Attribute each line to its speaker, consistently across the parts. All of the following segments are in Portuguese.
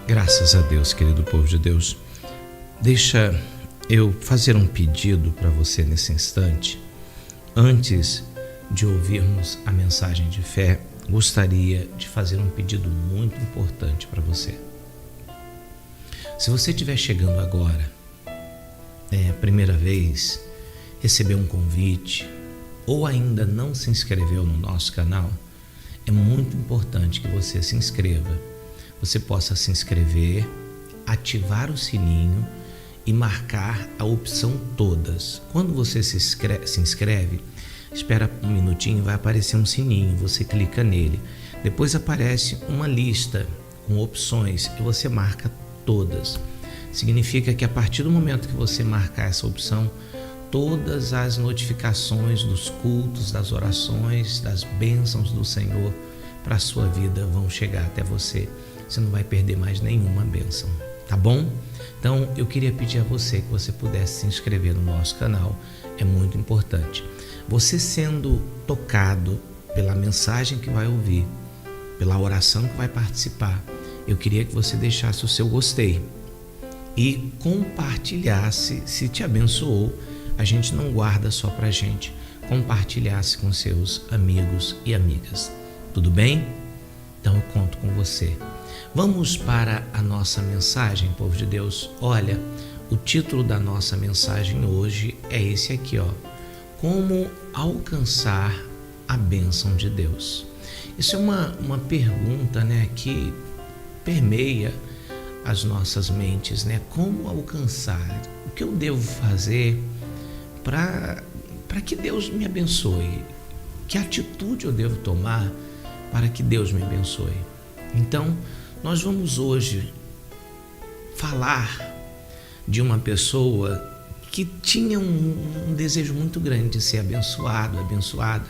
Speaker 1: Graças a Deus, querido povo de Deus. Deixa eu fazer um pedido para você nesse instante. Antes de ouvirmos a mensagem de fé, gostaria de fazer um pedido muito importante para você. Se você estiver chegando agora, é a primeira vez, recebeu um convite ou ainda não se inscreveu no nosso canal, é muito importante que você se inscreva. Você possa se inscrever, ativar o sininho e marcar a opção todas. Quando você se inscreve, espera um minutinho, vai aparecer um sininho, você clica nele. Depois aparece uma lista com opções e você marca todas. Significa que a partir do momento que você marcar essa opção, todas as notificações dos cultos, das orações, das bênçãos do Senhor para a sua vida vão chegar até você. Você não vai perder mais nenhuma bênção, tá bom? Então eu queria pedir a você que você pudesse se inscrever no nosso canal, é muito importante. Você sendo tocado pela mensagem que vai ouvir, pela oração que vai participar, eu queria que você deixasse o seu gostei e compartilhasse. Se te abençoou, a gente não guarda só pra gente, compartilhasse com seus amigos e amigas, tudo bem? Então eu conto com você. Vamos para a nossa mensagem, povo de Deus. Olha, o título da nossa mensagem hoje é esse aqui, ó: Como alcançar a bênção de Deus. Isso é uma pergunta, né, que permeia as nossas mentes, né? Como alcançar? O que eu devo fazer para que Deus me abençoe? Que atitude eu devo tomar para que Deus me abençoe? Então, nós vamos hoje falar de uma pessoa que tinha um desejo muito grande de ser abençoado, abençoada.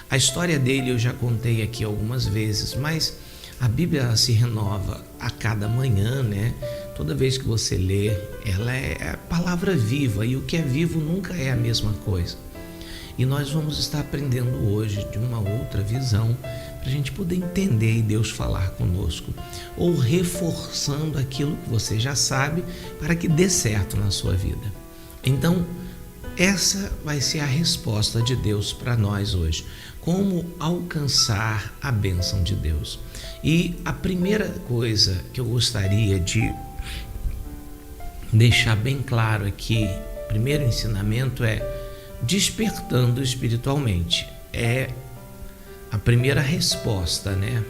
Speaker 1: A história dele eu já contei aqui algumas vezes, mas a Bíblia se renova a cada manhã, né? Toda vez que você lê, ela é a palavra viva, e o que é vivo nunca é a mesma coisa. E nós vamos estar aprendendo hoje de uma outra visão, para a gente poder entender e Deus falar conosco, ou reforçando aquilo que você já sabe para que dê certo na sua vida. Então, essa vai ser a resposta de Deus para nós hoje. Como alcançar a bênção de Deus? E a primeira coisa que eu gostaria de deixar bem claro aqui, primeiro ensinamento é despertando espiritualmente. É a primeira resposta, né?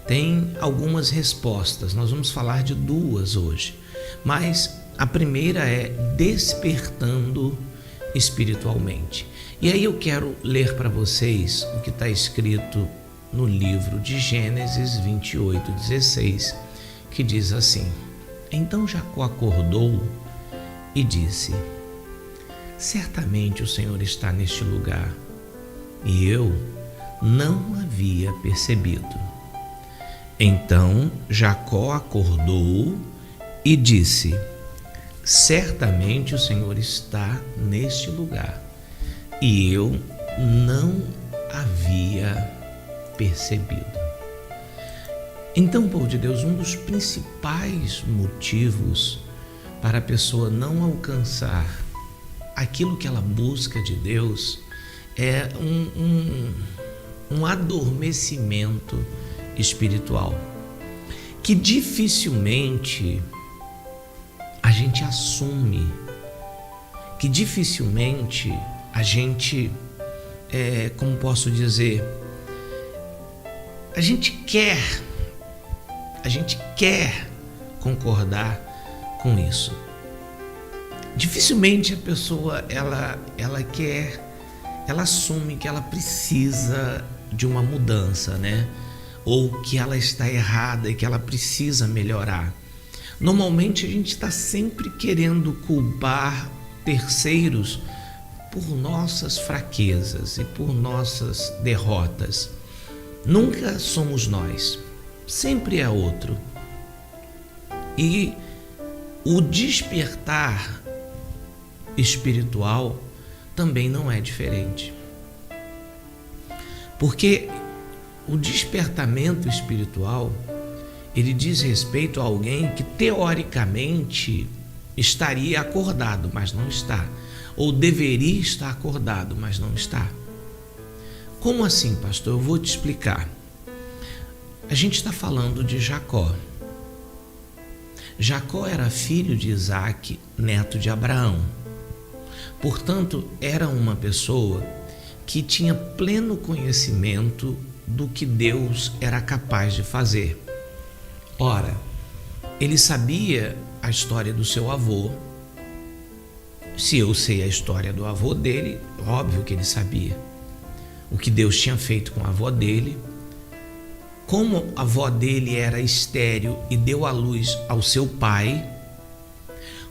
Speaker 1: Tem algumas respostas, nós vamos falar de duas hoje, mas a primeira é despertando espiritualmente. E aí eu quero ler para vocês o que está escrito no livro de Gênesis 28:16, que diz assim: Então Jacó acordou e disse: Certamente o Senhor está neste lugar, e eu não havia percebido. Então Jacó acordou e disse: Certamente o Senhor está neste lugar, e eu não havia percebido. Então, povo de Deus, um dos principais motivos para a pessoa não alcançar aquilo que ela busca de Deus é um adormecimento espiritual, que dificilmente a gente assume, que dificilmente a gente, como posso dizer, a gente quer concordar com isso. Dificilmente a pessoa ela assume que ela precisa de uma mudança, né? Ou que ela está errada e que ela precisa melhorar. Normalmente a gente está sempre querendo culpar terceiros por nossas fraquezas e por nossas derrotas. Nunca somos nós, sempre é outro. E o despertar espiritual também não é diferente. Porque o despertamento espiritual, ele diz respeito a alguém que teoricamente estaria acordado, mas não está, ou deveria estar acordado, mas não está. Como assim, pastor? Eu vou te explicar. A gente está falando de Jacó. Jacó era filho de Isaac, neto de Abraão. Portanto, era uma pessoa que tinha pleno conhecimento do que Deus era capaz de fazer. Ora, ele sabia a história do seu avô. Se eu sei a história do avô dele, óbvio que ele sabia o que Deus tinha feito com a avó dele, como a avó dele era estéril e deu à luz ao seu pai,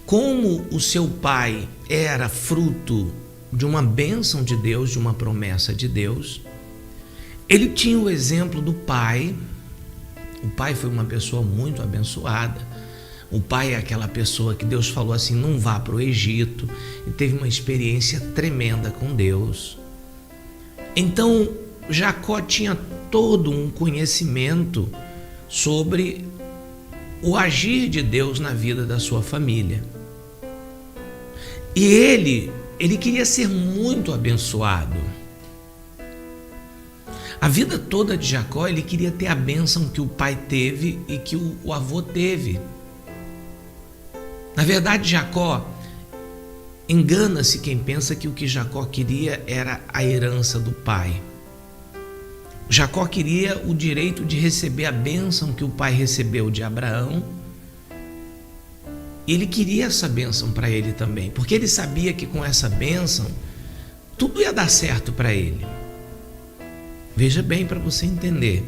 Speaker 1: como o seu pai era fruto de uma bênção de Deus, de uma promessa de Deus. Ele tinha o exemplo do pai. O pai foi uma pessoa muito abençoada. O pai é aquela pessoa que Deus falou assim, não vá para o Egito, e teve uma experiência tremenda com Deus. Então, Jacó tinha todo um conhecimento sobre o agir de Deus na vida da sua família. E ele queria ser muito abençoado. A vida toda de Jacó, ele queria ter a bênção que o pai teve e que o avô teve. Na verdade, Jacó, engana-se quem pensa que o que Jacó queria era a herança do pai. Jacó queria o direito de receber a bênção que o pai recebeu de Abraão. E ele queria essa bênção para ele também, porque ele sabia que com essa bênção tudo ia dar certo para ele. Veja bem, para você entender.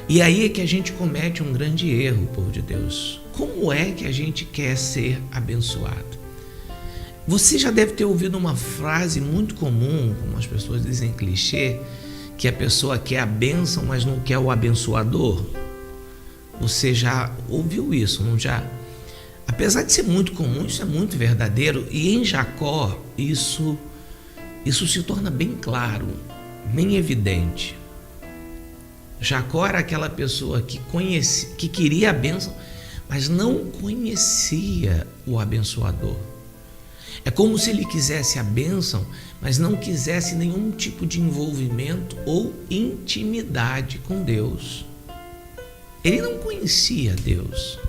Speaker 1: E aí é que a gente comete um grande erro, povo de Deus. Como é que a gente quer ser abençoado? Você já deve ter ouvido uma frase muito comum, como as pessoas dizem clichê, que a pessoa quer a bênção, mas não quer o abençoador. Você já ouviu isso, não já? Apesar de ser muito comum, isso é muito verdadeiro. E em Jacó, isso se torna bem claro, bem evidente. Jacó era aquela pessoa que queria a bênção, mas não conhecia o abençoador. É como se ele quisesse a bênção, mas não quisesse nenhum tipo de envolvimento ou intimidade com Deus. Ele não conhecia Deus.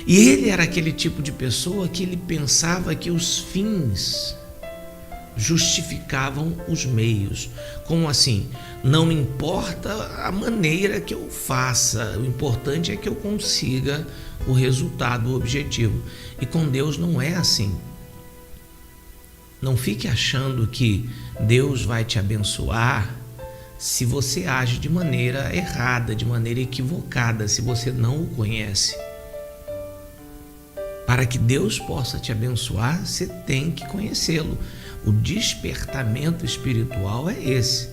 Speaker 1: E ele era aquele tipo de pessoa que ele pensava que os fins justificavam os meios. Como assim? Não importa a maneira que eu faça, o importante é que eu consiga o resultado, o objetivo. E com Deus não é assim. Não fique achando que Deus vai te abençoar se você age de maneira errada, de maneira equivocada, se você não o conhece. Para que Deus possa te abençoar, você tem que conhecê-lo. O despertamento espiritual é esse.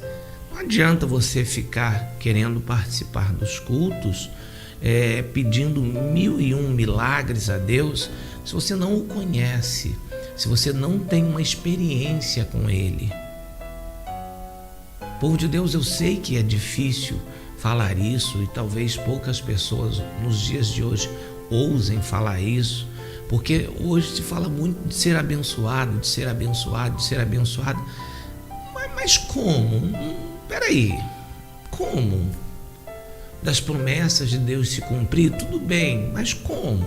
Speaker 1: Não adianta você ficar querendo participar dos cultos, pedindo 1001 milagres a Deus, se você não o conhece, se você não tem uma experiência com Ele. Povo de Deus, eu sei que é difícil falar isso e talvez poucas pessoas nos dias de hoje ousem falar isso, porque hoje se fala muito de ser abençoado, de ser abençoado, de ser abençoado. Mas como? Peraí, como? Das promessas de Deus se cumprir, tudo bem, mas como?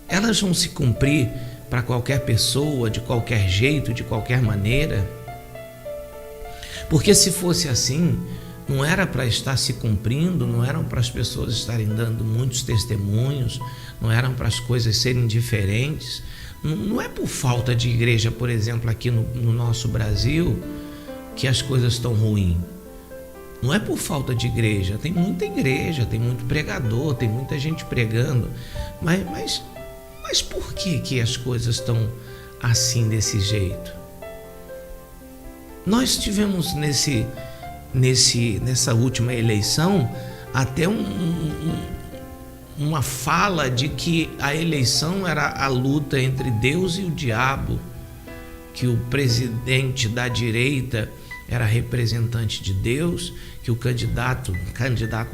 Speaker 1: Elas vão se cumprir para qualquer pessoa, de qualquer jeito, de qualquer maneira? Porque se fosse assim, não era para estar se cumprindo, não eram para as pessoas estarem dando muitos testemunhos, não eram para as coisas serem diferentes. Não é por falta de igreja, por exemplo, aqui no nosso Brasil, que as coisas estão ruins. Não é por falta de igreja, tem muita igreja, tem muito pregador, tem muita gente pregando, mas por que as coisas estão assim, desse jeito? Nós tivemos nessa última eleição até uma fala de que a eleição era a luta entre Deus e o diabo, que o presidente da direita era representante de Deus, que o candidato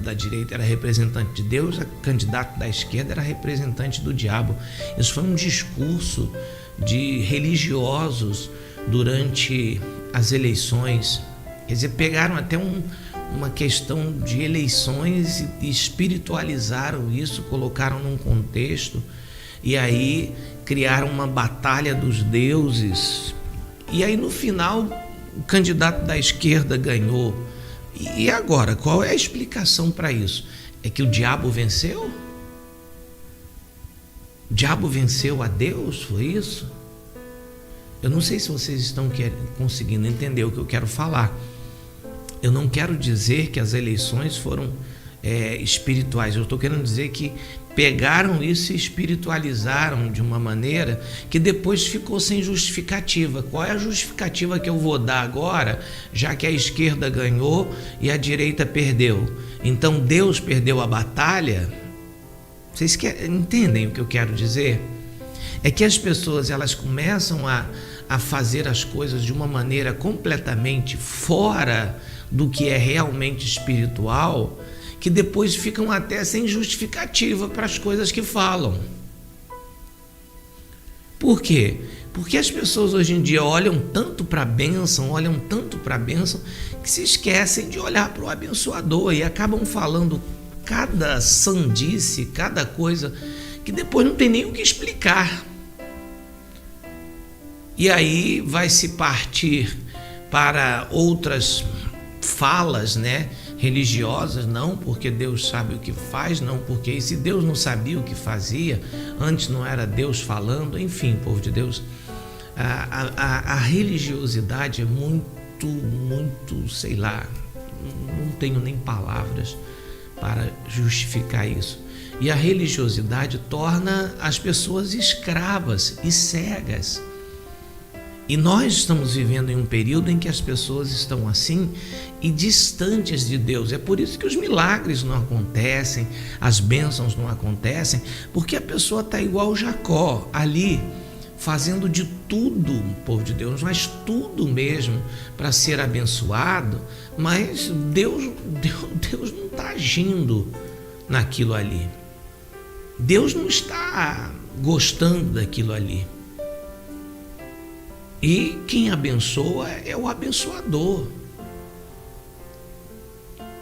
Speaker 1: da direita era representante de Deus, o candidato da esquerda era representante do diabo. Isso foi um discurso de religiosos durante as eleições. Quer dizer, pegaram até uma questão de eleições e espiritualizaram isso, colocaram num contexto, e aí criaram uma batalha dos deuses. E aí no final o candidato da esquerda ganhou. E agora, qual é a explicação para isso? É que o diabo venceu? O diabo venceu a Deus? Foi isso? Eu não sei se vocês estão conseguindo entender o que eu quero falar. Eu não quero dizer que as eleições foram espirituais. Eu estou querendo dizer que pegaram isso e espiritualizaram de uma maneira que depois ficou sem justificativa. Qual é a justificativa que eu vou dar agora, já que a esquerda ganhou e a direita perdeu? Então Deus perdeu a batalha? Vocês entendem o que eu quero dizer? É que as pessoas, elas começam a fazer as coisas de uma maneira completamente fora do que é realmente espiritual, que depois ficam até sem justificativa para as coisas que falam. Por quê? Porque as pessoas hoje em dia olham tanto para a bênção, que se esquecem de olhar para o abençoador e acabam falando cada sandice, cada coisa que depois não tem nem o que explicar. E aí vai se partir para outras falas, religiosas, não porque Deus sabe o que faz, não porque se Deus não sabia o que fazia, antes não era Deus falando, enfim, povo de Deus, a religiosidade é muito, sei lá, não tenho nem palavras para justificar isso. E a religiosidade torna as pessoas escravas e cegas. E nós estamos vivendo em um período em que as pessoas estão assim e distantes de Deus. É por isso que os milagres não acontecem, as bênçãos não acontecem, porque a pessoa está igual Jacó, ali, fazendo de tudo, povo de Deus, mas tudo mesmo para ser abençoado, mas Deus não está agindo naquilo ali. Deus não está gostando daquilo ali. E quem abençoa é o abençoador.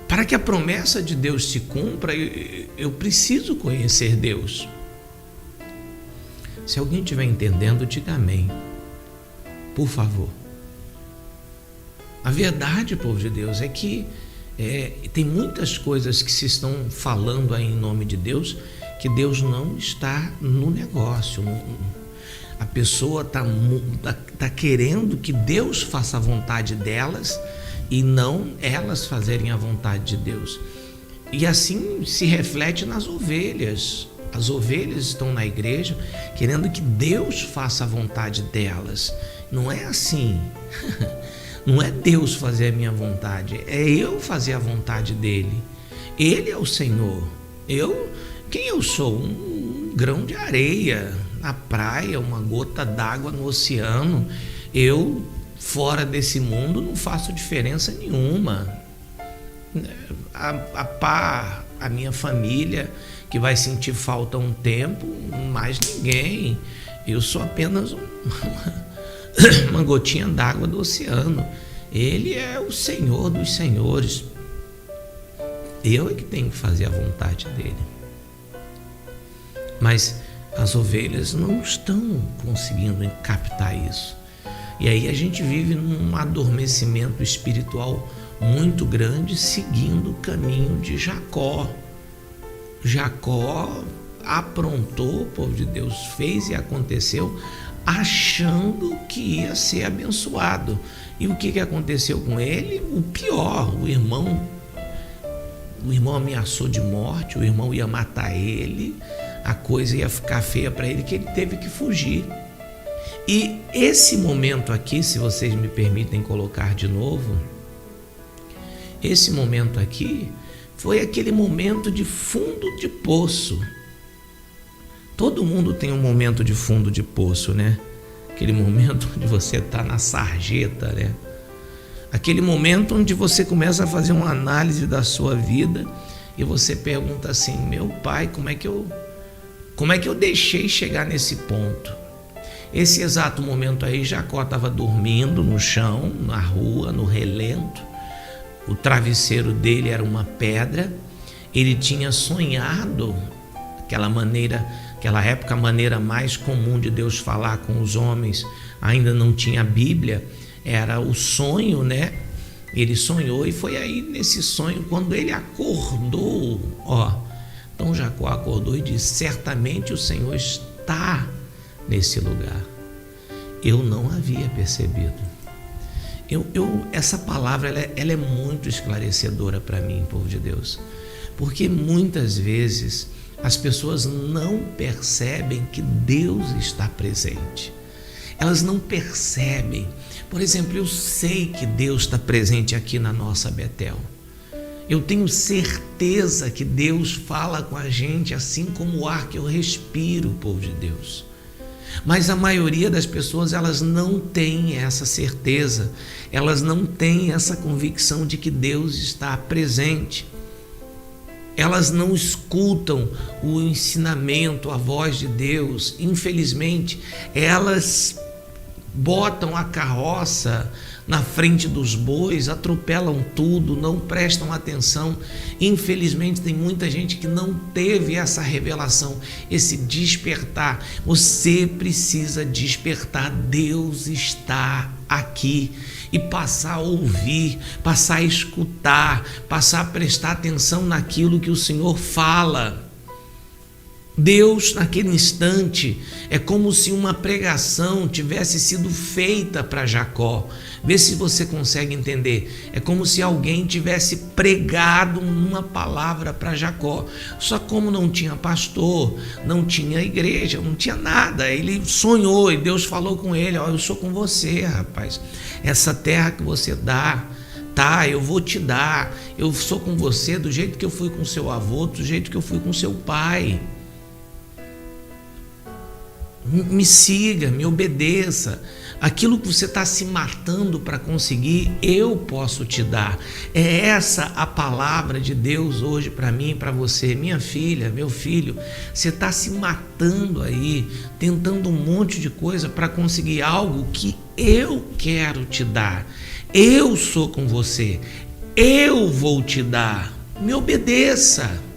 Speaker 1: Para que a promessa de Deus se cumpra, eu preciso conhecer Deus. Se alguém estiver entendendo, diga amém. Por favor. A verdade, povo de Deus, é que tem muitas coisas que se estão falando aí em nome de Deus, que Deus não está no negócio. A pessoa tá querendo que Deus faça a vontade delas e não elas fazerem a vontade de Deus. E assim se reflete nas ovelhas. As ovelhas estão na igreja querendo que Deus faça a vontade delas. Não é assim. Não é Deus fazer a minha vontade, é eu fazer a vontade dele. Ele é o Senhor. Quem eu sou? Um grão de areia na praia, uma gota d'água no oceano. Eu, fora desse mundo, não faço diferença nenhuma. A minha família, que vai sentir falta um tempo, mais ninguém. Eu sou apenas uma gotinha d'água do oceano. Ele é o Senhor dos senhores. Eu é que tenho que fazer a vontade dele. Mas as ovelhas não estão conseguindo captar isso. E aí a gente vive num adormecimento espiritual muito grande, seguindo o caminho de Jacó. Jacó aprontou, o povo de Deus fez e aconteceu, achando que ia ser abençoado. E o que aconteceu com ele? O pior, o irmão ameaçou de morte, o irmão ia matar ele, a coisa ia ficar feia para ele, que ele teve que fugir. E esse momento aqui, se vocês me permitem colocar de novo, esse momento aqui foi aquele momento de fundo de poço. Todo mundo tem um momento de fundo de poço, né? Aquele momento onde você está na sarjeta, né? Aquele momento onde você começa a fazer uma análise da sua vida e você pergunta assim: meu pai, como é que eu deixei chegar nesse ponto? Esse exato momento aí, Jacó estava dormindo no chão, na rua, no relento. O travesseiro dele era uma pedra. Ele tinha sonhado aquela época, a maneira mais comum de Deus falar com os homens, ainda não tinha Bíblia, era o sonho, né? Ele sonhou e foi aí nesse sonho, quando ele acordou, então Jacó acordou e disse: certamente o Senhor está nesse lugar. Eu não havia percebido. Essa palavra ela é muito esclarecedora para mim, povo de Deus, porque muitas vezes as pessoas não percebem que Deus está presente. Elas não percebem. Por exemplo, eu sei que Deus está presente aqui na nossa Betel. Eu tenho certeza que Deus fala com a gente assim como o ar que eu respiro, povo de Deus. Mas a maioria das pessoas, elas não têm essa certeza, elas não têm essa convicção de que Deus está presente. Elas não escutam o ensinamento, a voz de Deus. Infelizmente, elas botam a carroça na frente dos bois, atropelam tudo, não prestam atenção. Infelizmente, tem muita gente que não teve essa revelação, esse despertar. Você precisa despertar. Deus está aqui. E passar a ouvir, passar a escutar, passar a prestar atenção naquilo que o Senhor fala. Deus, naquele instante, é como se uma pregação tivesse sido feita para Jacó. Vê se você consegue entender. É como se alguém tivesse pregado uma palavra para Jacó. Só como não tinha pastor, não tinha igreja, não tinha nada. Ele sonhou e Deus falou com ele: eu sou com você, rapaz. Essa terra que você dá, eu vou te dar. Eu sou com você do jeito que eu fui com seu avô, do jeito que eu fui com seu pai. Me siga, me obedeça. Aquilo que você está se matando para conseguir, eu posso te dar. É essa a palavra de Deus hoje para mim e para você. Minha filha, meu filho, você está se matando aí, tentando um monte de coisa para conseguir algo que eu quero te dar. Eu sou com você, eu vou te dar. Me obedeça.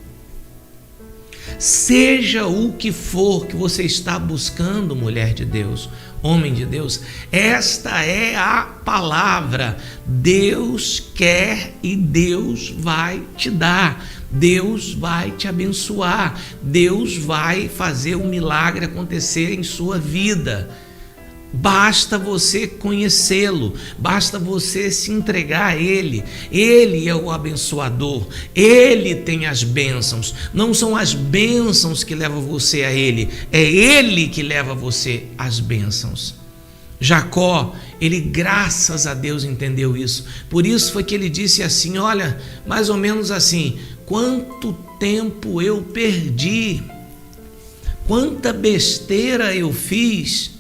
Speaker 1: Seja o que for que você está buscando, mulher de Deus, homem de Deus, esta é a palavra. Deus quer e Deus vai te dar. Deus vai te abençoar. Deus vai fazer um milagre acontecer em sua vida. Basta você conhecê-lo, basta você se entregar a Ele. Ele é o abençoador, Ele tem as bênçãos. Não são as bênçãos que levam você a Ele, é Ele que leva você às bênçãos. Jacó, ele graças a Deus entendeu isso. Por isso foi que ele disse assim, olha, mais ou menos assim: quanto tempo eu perdi, quanta besteira eu fiz,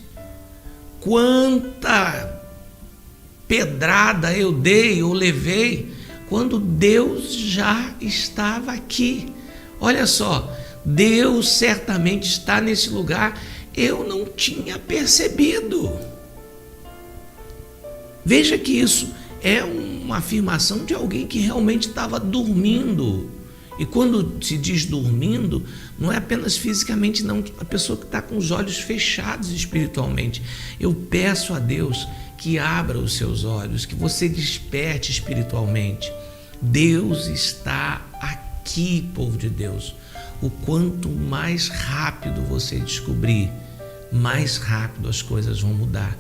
Speaker 1: quanta pedrada eu dei ou levei, quando Deus já estava aqui. Olha só, Deus certamente está nesse lugar, eu não tinha percebido. Veja que isso é uma afirmação de alguém que realmente estava dormindo. E quando se diz dormindo, não é apenas fisicamente, não, a pessoa que está com os olhos fechados espiritualmente. Eu peço a Deus que abra os seus olhos, que você desperte espiritualmente. Deus está aqui, povo de Deus. O quanto mais rápido você descobrir, mais rápido as coisas vão mudar.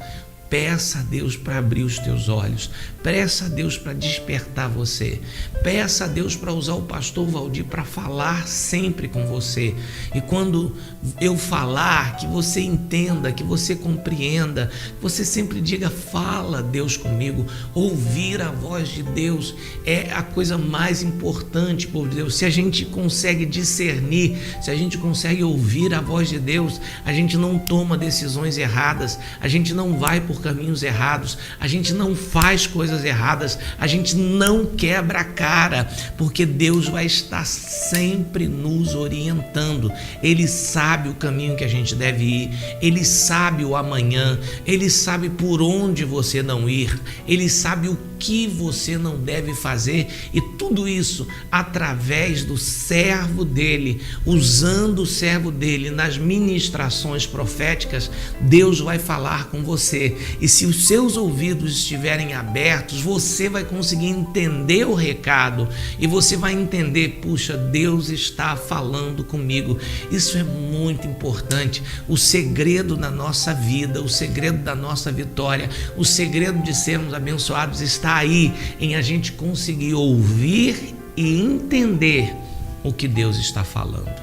Speaker 1: Peça a Deus para abrir os teus olhos, peça a Deus para despertar você, peça a Deus para usar o pastor Valdir para falar sempre com você. E quando eu falar, que você entenda, que você compreenda, que você sempre diga: fala Deus comigo. Ouvir a voz de Deus é a coisa mais importante, povo de Deus. Se a gente consegue discernir, se a gente consegue ouvir a voz de Deus, a gente não toma decisões erradas, a gente não vai por por caminhos errados, a gente não faz coisas erradas, a gente não quebra a cara, porque Deus vai estar sempre nos orientando. Ele sabe o caminho que a gente deve ir, Ele sabe o amanhã, Ele sabe por onde você não ir, Ele sabe o que você não deve fazer, e tudo isso através do servo dele, usando o servo dele nas ministrações proféticas. Deus vai falar com você, e se os seus ouvidos estiverem abertos, você vai conseguir entender o recado, e você vai entender: puxa, Deus está falando comigo. Isso é muito importante. O segredo da nossa vida, o segredo da nossa vitória, o segredo de sermos abençoados está aí, em a gente conseguir ouvir e entender o que Deus está falando.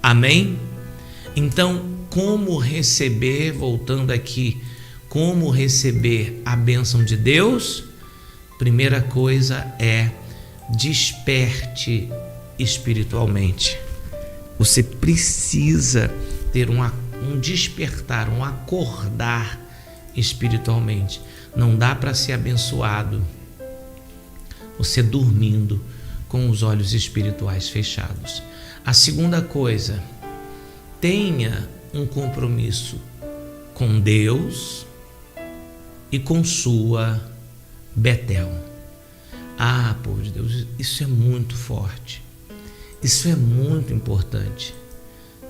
Speaker 1: Amém? Então, como receber, voltando aqui, como receber a bênção de Deus? Primeira coisa é: desperte espiritualmente. Você precisa ter um despertar, um acordar espiritualmente. Não dá para ser abençoado você dormindo com os olhos espirituais fechados. A segunda coisa: tenha um compromisso com Deus e com sua Betel. Ah, povo de Deus, isso é muito forte, isso é muito importante.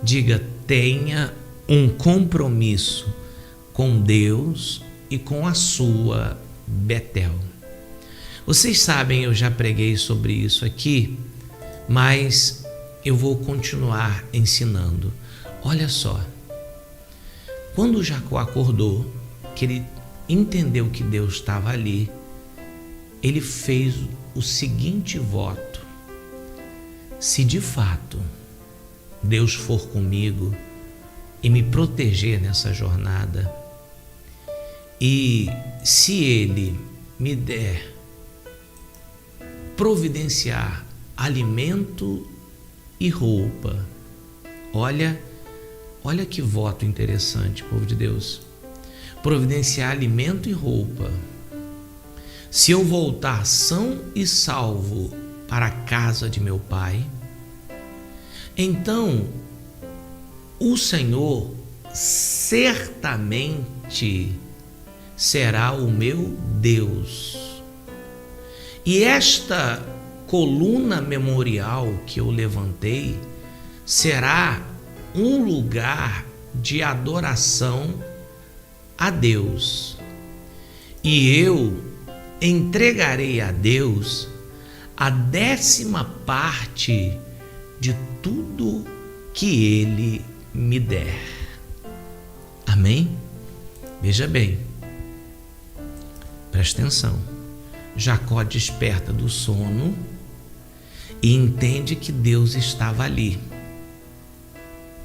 Speaker 1: Diga: tenha um compromisso com Deus e com a sua Betel. Vocês sabem, eu já preguei sobre isso aqui, mas eu vou continuar ensinando. Olha só, quando Jacó acordou, que ele entendeu que Deus estava ali, ele fez o seguinte voto: se de fato Deus for comigo e me proteger nessa jornada, e se Ele me der, providenciar alimento e roupa. Olha que voto interessante, povo de Deus. Providenciar alimento e roupa. Se eu voltar são e salvo para a casa de meu pai, então o Senhor certamente será o meu Deus. E esta coluna memorial que eu levantei será um lugar de adoração a Deus. E eu entregarei a Deus a 10ª parte de tudo que Ele me der. Amém? Veja bem, presta atenção. Jacó desperta do sono e entende que Deus estava ali.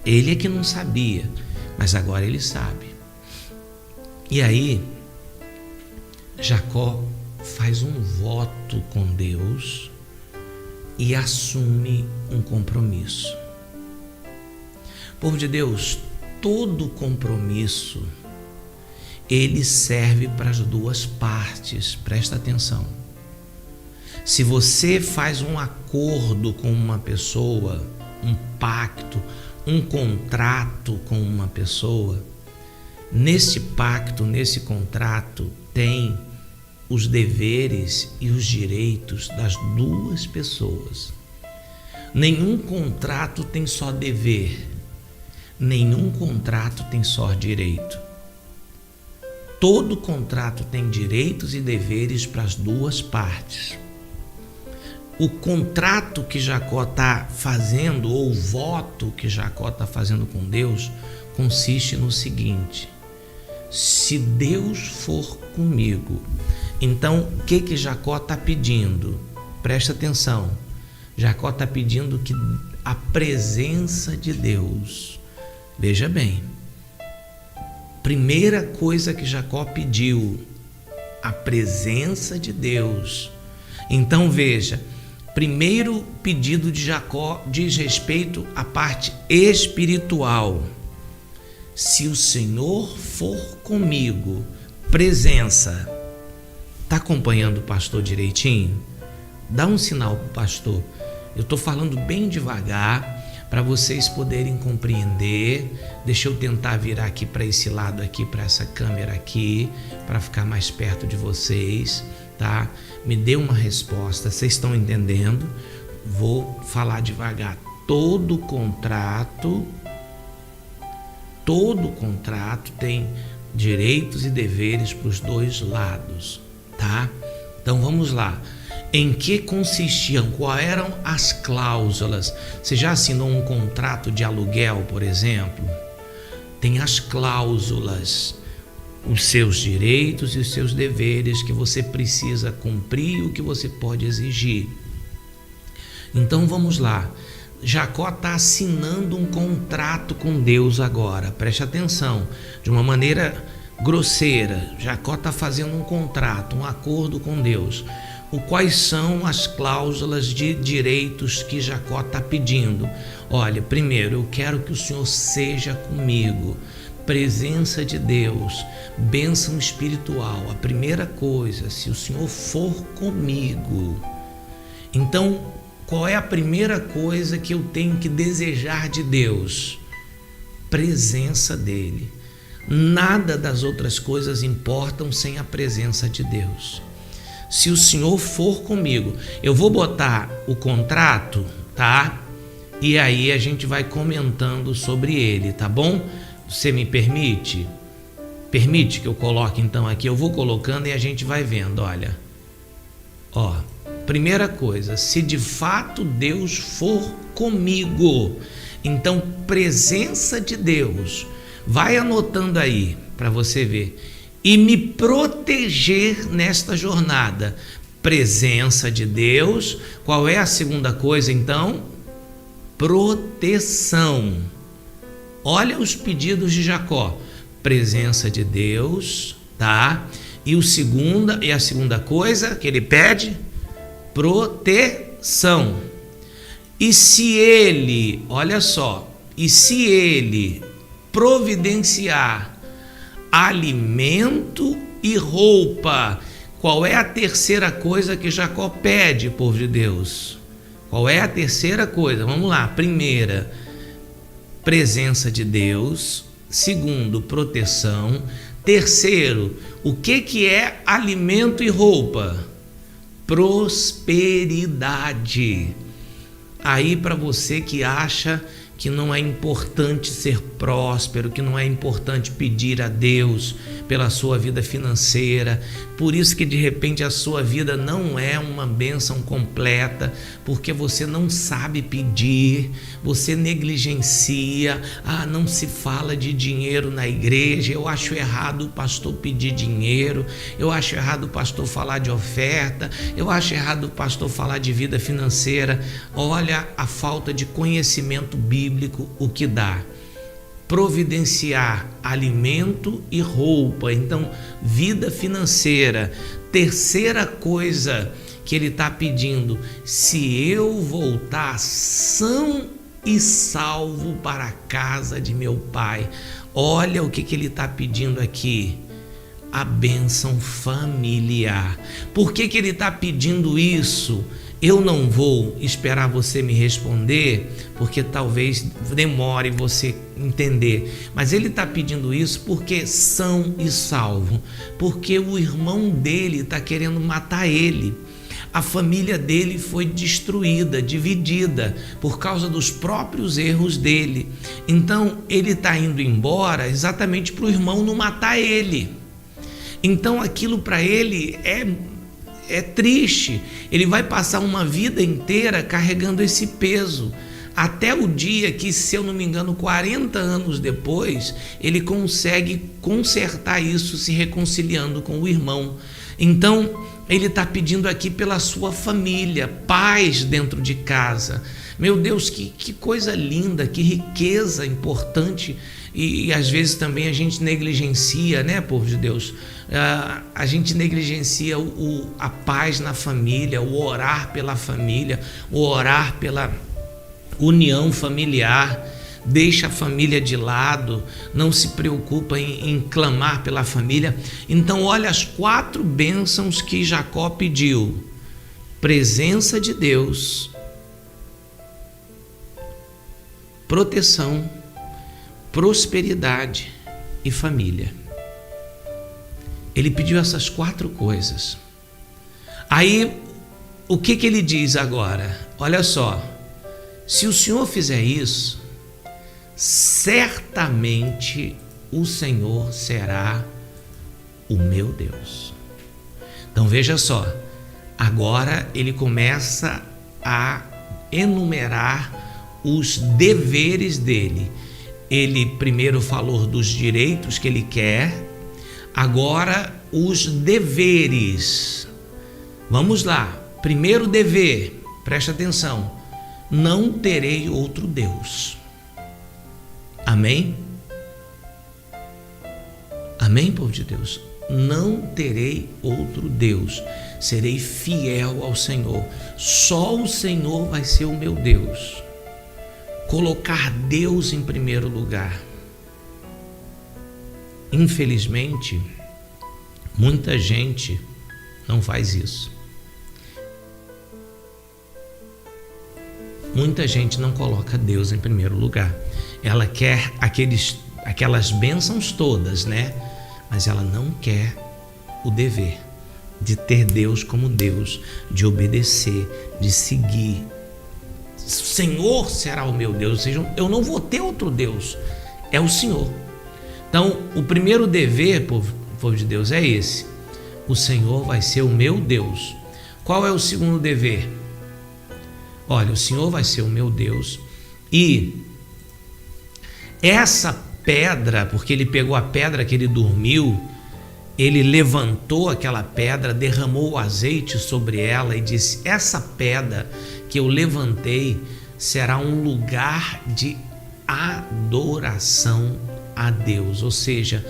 Speaker 1: Ele é que não sabia, mas agora ele sabe. E aí, Jacó faz um voto com Deus e assume um compromisso. Povo de Deus, todo compromisso ele serve para as duas partes. Presta atenção. Se você faz um acordo com uma pessoa, um pacto, um contrato com uma pessoa, nesse pacto, nesse contrato, tem os deveres e os direitos das duas pessoas. Nenhum contrato tem só dever, nenhum contrato tem só direito. Todo contrato tem direitos e deveres para as duas partes. O contrato que Jacó está fazendo, ou o voto que Jacó está fazendo com Deus, consiste no seguinte: se Deus for comigo, então o que Jacó está pedindo? Presta atenção. Jacó está pedindo que a presença de Deus, veja bem, primeira coisa que Jacó pediu, a presença de Deus. Então veja, primeiro pedido de Jacó diz respeito à parte espiritual. Se o Senhor for comigo, presença. Está acompanhando o pastor direitinho? Dá um sinal para o pastor. Eu estou falando bem devagar para vocês poderem compreender. Deixa eu tentar virar aqui para esse lado aqui, para essa câmera aqui, para ficar mais perto de vocês, tá? Me dê uma resposta. Vocês estão entendendo? Vou falar devagar. Todo contrato tem direitos e deveres para os dois lados, tá? Então vamos lá. Em que consistiam? Quais eram as cláusulas? Você já assinou um contrato de aluguel, por exemplo? Tem as cláusulas, os seus direitos e os seus deveres que você precisa cumprir e o que você pode exigir. Então vamos lá. Jacó está assinando um contrato com Deus agora. Preste atenção, de uma maneira grosseira. Jacó está fazendo um contrato, um acordo com Deus. Quais são as cláusulas de direitos que Jacó está pedindo? Olha, primeiro, eu quero que o Senhor seja comigo. Presença de Deus, bênção espiritual. A primeira coisa, se o Senhor for comigo. Então, qual é a primeira coisa que eu tenho que desejar de Deus? Presença dele. Nada das outras coisas importam sem a presença de Deus. Se o Senhor for comigo, eu vou botar o contrato, tá? E aí a gente vai comentando sobre ele, tá bom? Você me permite? Permite que eu coloque então aqui? Eu vou colocando e a gente vai vendo, olha. Ó, primeira coisa, se de fato Deus for comigo, então presença de Deus, vai anotando aí para você ver. E me proteger nesta jornada. Presença de Deus. Qual é a segunda coisa então? Proteção. Olha os pedidos de Jacó. Presença de Deus, tá? E a segunda coisa que ele pede? Proteção. E se ele, olha só, e se ele providenciar alimento e roupa. Qual é a terceira coisa que Jacó pede, povo de Deus? Qual é a terceira coisa? Vamos lá. Primeira, presença de Deus. Segundo, proteção. Terceiro, o que é alimento e roupa? Prosperidade. Aí para você que acha que não é importante ser próspero, que não é importante pedir a Deus pela sua vida financeira, por isso que de repente a sua vida não é uma bênção completa, porque você não sabe pedir, você negligencia, não se fala de dinheiro na igreja, eu acho errado o pastor pedir dinheiro, eu acho errado o pastor falar de oferta, eu acho errado o pastor falar de vida financeira. Olha a falta de conhecimento bíblico, o que dá. Providenciar alimento e roupa. Então, vida financeira. Terceira coisa que ele está pedindo: se eu voltar são e salvo para a casa de meu pai. Olha o que ele está pedindo aqui: a bênção familiar. Por que ele está pedindo isso? Eu não vou esperar você me responder, porque talvez demore você entender. Mas ele está pedindo isso porque são e salvo. Porque o irmão dele está querendo matar ele. A família dele foi destruída, dividida, por causa dos próprios erros dele. Então ele está indo embora exatamente para o irmão não matar ele. Então aquilo para ele é triste. Ele vai passar uma vida inteira carregando esse peso, até o dia que, se eu não me engano, 40 anos depois, ele consegue consertar isso, se reconciliando com o irmão. Então ele está pedindo aqui pela sua família, paz dentro de casa. Meu Deus, que coisa linda, que riqueza importante. E às vezes também a gente negligencia, né, povo de Deus? A gente negligencia a paz na família, o orar pela família, o orar pela união familiar. deixa a família de lado, não se preocupa em clamar pela família. Então olha as 4 bênçãos que Jacó pediu: presença de Deus, proteção, prosperidade e família. Ele pediu essas 4 coisas. Aí, o que ele diz agora? Olha só, se o Senhor fizer isso, certamente o Senhor será o meu Deus. Então veja só, agora ele começa a enumerar os deveres dele. Ele primeiro falou dos direitos que ele quer, agora os deveres. Vamos lá, primeiro dever, presta atenção: não terei outro Deus. Amém? Amém, povo de Deus? Não terei outro Deus, serei fiel ao Senhor, só o Senhor vai ser o meu Deus. Colocar Deus em primeiro lugar. Infelizmente, muita gente não faz isso. Muita gente não coloca Deus em primeiro lugar. Ela quer aquelas bênçãos todas, né? Mas ela não quer o dever de ter Deus como Deus, de obedecer, de seguir. O Senhor será o meu Deus, ou seja, eu não vou ter outro Deus, é o Senhor. Então, o primeiro dever, povo de Deus, é esse: o Senhor vai ser o meu Deus. Qual é o segundo dever? Olha, o Senhor vai ser o meu Deus, e essa pedra, porque ele pegou a pedra que ele dormiu, ele levantou aquela pedra, derramou o azeite sobre ela e disse: essa pedra que eu levantei será um lugar de adoração a Deus, ou seja,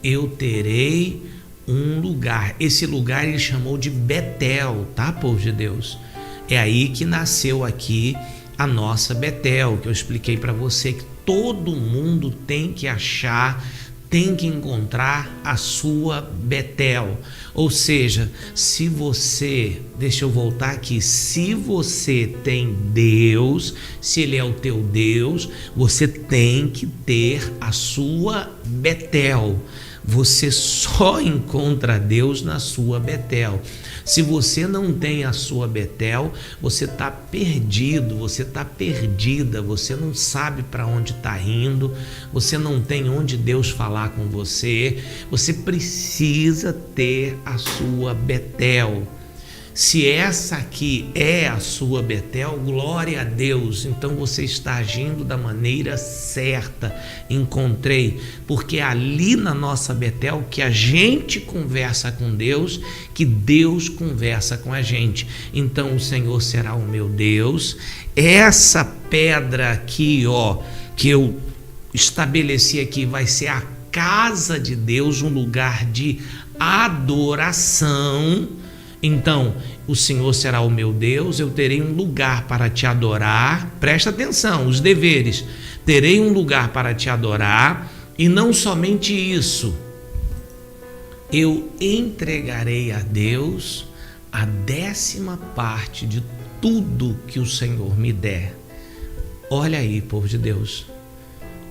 Speaker 1: eu terei um lugar. Esse lugar ele chamou de Betel, tá, povo de Deus? É aí que nasceu aqui a nossa Betel, que eu expliquei para você que todo mundo tem que achar, tem que encontrar a sua Betel. Ou seja, se você, deixa eu voltar aqui, se você tem Deus, se Ele é o teu Deus, você tem que ter a sua Betel. Você só encontra Deus na sua Betel. Se você não tem a sua Betel, você está perdido, você está perdida, você não sabe para onde está indo, você não tem onde Deus falar com você. Você precisa ter a sua Betel. Se essa aqui é a sua Betel, glória a Deus, então você está agindo da maneira certa. Encontrei, porque é ali na nossa Betel que a gente conversa com Deus, que Deus conversa com a gente. Então o Senhor será o meu Deus. Essa pedra aqui, ó, que eu estabeleci aqui, vai ser a casa de Deus, um lugar de adoração. Então, o Senhor será o meu Deus, eu terei um lugar para te adorar. Presta atenção, os deveres. Terei um lugar para te adorar, e não somente isso, eu entregarei a Deus a 10ª parte de tudo que o Senhor me der. Olha aí, povo de Deus,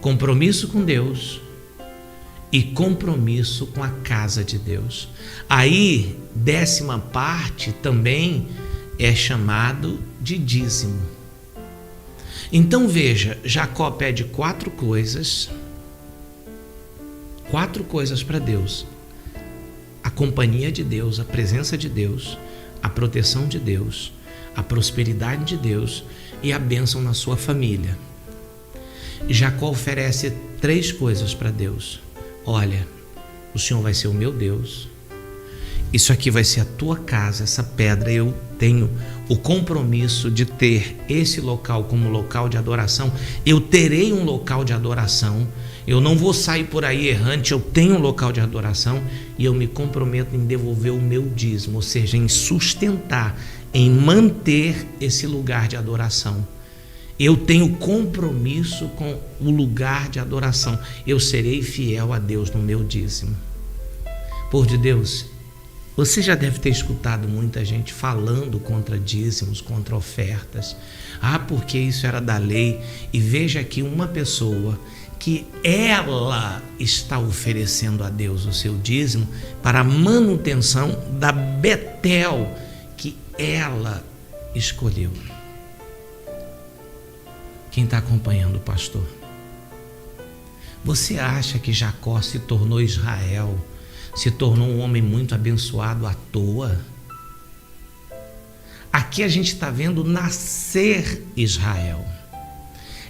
Speaker 1: compromisso com Deus e compromisso com a casa de Deus. Aí, 10ª parte também é chamado de dízimo. Então veja, Jacó pede 4 coisas para Deus: a companhia de Deus, a presença de Deus, a proteção de Deus, a prosperidade de Deus e a bênção na sua família. Jacó oferece 3 coisas para Deus. Olha, o Senhor vai ser o meu Deus, isso aqui vai ser a tua casa, essa pedra, eu tenho o compromisso de ter esse local como local de adoração. Eu terei um local de adoração, eu não vou sair por aí errante, eu tenho um local de adoração, e eu me comprometo em devolver o meu dízimo, ou seja, em sustentar, em manter esse lugar de adoração. Eu tenho compromisso com o lugar de adoração. Eu serei fiel a Deus no meu dízimo. Povo de Deus, você já deve ter escutado muita gente falando contra dízimos, contra ofertas. Porque isso era da lei. E veja aqui uma pessoa que ela está oferecendo a Deus o seu dízimo para a manutenção da Betel que ela escolheu. Quem está acompanhando o pastor? Você acha que Jacó se tornou Israel, se tornou um homem muito abençoado à toa? Aqui a gente está vendo nascer Israel.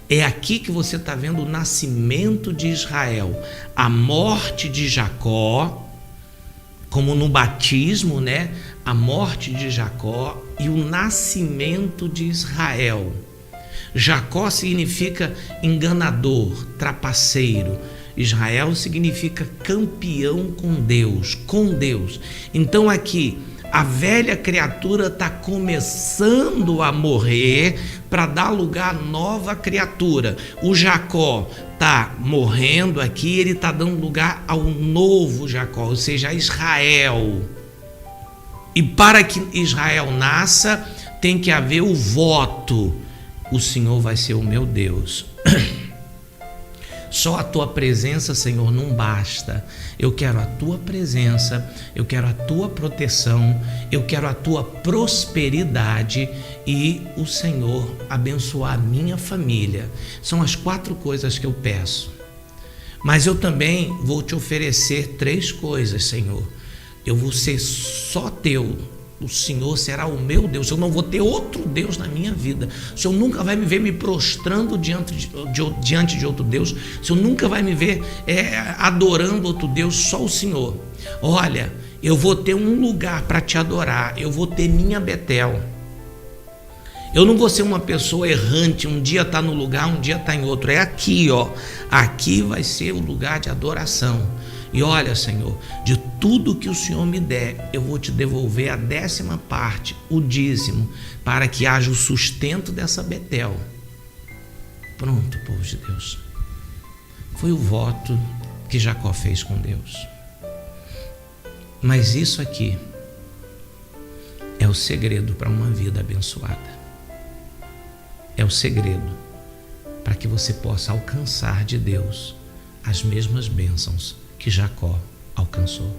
Speaker 1: É aqui que você está vendo o nascimento de Israel, a morte de Jacó, como no batismo, né? A morte de Jacó e o nascimento de Israel. Jacó significa enganador, trapaceiro. Israel significa campeão com Deus, com Deus. Então aqui a velha criatura está começando a morrer para dar lugar à nova criatura. O Jacó está morrendo aqui, ele está dando lugar ao novo Jacó, ou seja, a Israel. E para que Israel nasça, tem que haver o voto. O Senhor vai ser o meu Deus. Só a tua presença, Senhor, não basta. Eu quero a tua presença, eu quero a tua proteção, eu quero a tua prosperidade e o Senhor abençoar a minha família. São as 4 coisas que eu peço. Mas eu também vou te oferecer 3 coisas, Senhor. Eu vou ser só teu. O Senhor será o meu Deus. Eu não vou ter outro Deus na minha vida. O Senhor nunca vai me ver me prostrando diante de outro Deus. O Senhor nunca vai me ver adorando outro Deus, só o Senhor. Olha, eu vou ter um lugar para te adorar. Eu vou ter minha Betel. Eu não vou ser uma pessoa errante, um dia está no lugar, um dia está em outro. É aqui, ó. Aqui vai ser o lugar de adoração. E olha, Senhor, de tudo que o Senhor me der, eu vou te devolver a 10ª parte, o dízimo, para que haja o sustento dessa Betel. Pronto, povo de Deus. Foi o voto que Jacó fez com Deus. Mas isso aqui é o segredo para uma vida abençoada. É o segredo para que você possa alcançar de Deus as mesmas bênçãos que Jacó alcançou.